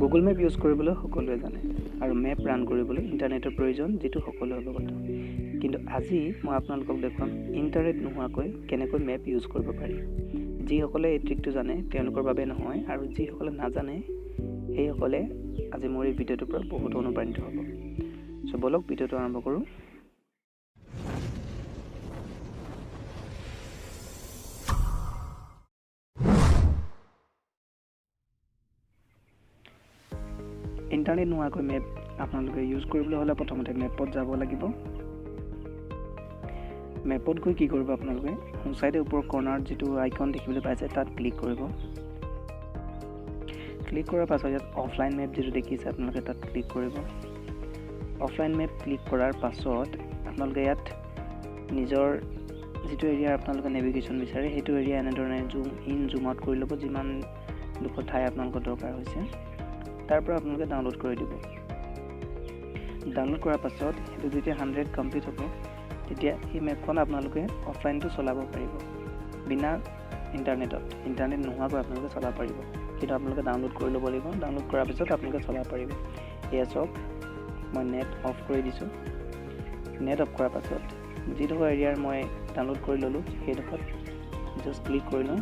Google map use কৰিবলৈ সকলোৱে জানে আৰু মেপ ৰান কৰিবলৈ ইণ্টাৰনেটৰ প্ৰয়োজন, যিটো সকলোৱে অৱগত। কিন্তু আজি মই আপোনালোকক দেখুৱাম ইণ্টাৰনেট নোহোৱাকৈ কেনেকৈ মেপ ইউজ কৰিব পাৰি। যিসকলে এই ট্ৰিকটো জানে তেওঁলোকৰ বাবে নহয়, আৰু যিসকলে নাজানে সেইসকলে আজি মোৰ এই ভিডিঅ'টোৰ পৰা বহুত অনুপ্ৰাণিত হ'ব। চ' বলক ভিডিঅ'টো আৰম্ভ কৰোঁ। ইণ্টাৰনেট নোহোৱাকৈ মেপ আপোনালোকে ইউজ কৰিবলৈ হ'লে প্ৰথমতে মেপত যাব লাগিব। মেপত গৈ কি কৰিব, আপোনালোকে সোঁ চাইডে ওপৰৰ কৰ্নাৰত যিটো আইকন দেখিবলৈ পাইছে তাত ক্লিক কৰিব। ক্লিক কৰাৰ পাছত ইয়াত অফলাইন মেপ যিটো দেখিছে আপোনালোকে তাত ক্লিক কৰিব। অফলাইন মেপ ক্লিক কৰাৰ পাছত আপোনালোকে ইয়াত নিজৰ যিটো এৰিয়াৰ আপোনালোকে নেভিগেশ্যন বিচাৰে সেইটো এৰিয়া এনেধৰণে জুম ইন জুম আউট কৰি ল'ব, যিমান ডোখৰ ঠাই আপোনালোকৰ দৰকাৰ হৈছে। তাৰ পৰা আপোনালোকে ডাউনলোড কৰি দিব। ডাউনলোড কৰাৰ পাছত সেইটো যেতিয়া 100 কমপ্লিট হ'ব, তেতিয়া এই মেপখন আপোনালোকে অফলাইনটো চলাব পাৰিব বিনা ইণ্টাৰনেটত। ইণ্টাৰনেট নোহোৱাকৈ আপোনালোকে চলাব পাৰিব, কিন্তু আপোনালোকে ডাউনলোড কৰি ল'ব লাগিব। ডাউনলোড কৰাৰ পিছত আপোনালোকে চলাব পাৰিব। এয়া চাওক, মই নেট অফ কৰি দিছোঁ। নেট অফ কৰাৰ পাছত যিডোখৰ এৰিয়াৰ মই ডাউনলোড কৰি ল'লোঁ সেইডোখৰত জাষ্ট ক্লিক কৰি লওঁ।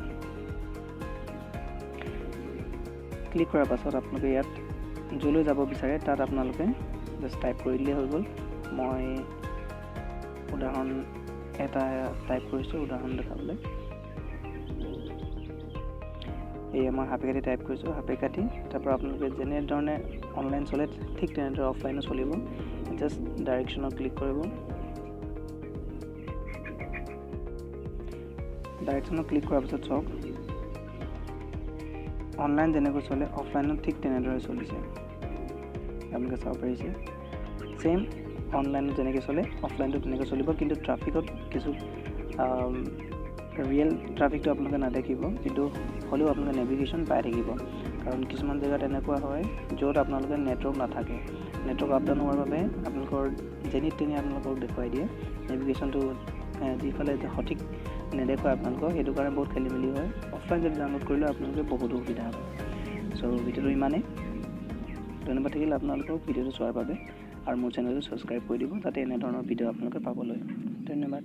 ক্লিক কৰাৰ পাছত আপোনালোকে ইয়াত য'লৈ যাব বিচাৰে তাত আপোনালোকে জাষ্ট টাইপ কৰি দিলেই হৈ গ'ল। মই উদাহৰণ এটা টাইপ কৰিছোঁ উদাহৰণ দেখাবলৈ। এয়া মই সাপেকাঠি টাইপ কৰিছোঁ, সাপেকাঠি। তাৰপৰা আপোনালোকে যেনেধৰণে অনলাইন চলে ঠিক তেনেদৰে অফলাইনো চলিব। জাষ্ট ডাইৰেকশ্যনত ক্লিক কৰিব। ডাইৰেকশ্যনত ক্লিক কৰাৰ পিছত চাওক, অনলাইন যেনেকৈ চলে অফলাইনত ঠিক তেনেদৰে চলিছে, আপোনালোকে চাব পাৰিছে। ছেইম অনলাইনত যেনেকৈ চলে অফলাইনটো তেনেকৈ চলিব, কিন্তু ট্ৰাফিকত কিছু ৰিয়েল ট্ৰাফিকটো আপোনালোকে নেদেখিব, কিন্তু হ'লেও আপোনালোকে নেভিগেশ্যন পাই থাকিব। কাৰণ কিছুমান জেগাত এনেকুৱা হয় য'ত আপোনালোকে নেটৱৰ্ক নাথাকে। নেটৱৰ্ক আপ ডাউন হোৱাৰ বাবে আপোনালোকৰ যেনি তেনি আপোনালোকক দেখুৱাই দিয়ে। নেভিগেশ্যনটো যিফালে সঠিক নেদেখুৱাই আপোনালোকক, সেইটো কাৰণে বহুত খেলি মেলি হয়। অফলাইন যদি ডাউনলোড কৰিলে আপোনালোকে বহুত সুবিধা হয়। চ' ভিডিঅ'টো ইমানেই। ধন্যবাদ থাকিল আপোনালোকক ভিডিঅ'টো চোৱাৰ বাবে, আৰু মোৰ চেনেলটো ছাবস্ক্ৰাইব কৰি দিব যাতে এনেধৰণৰ ভিডিঅ' আপোনালোকে পাবলৈ। ধন্যবাদ।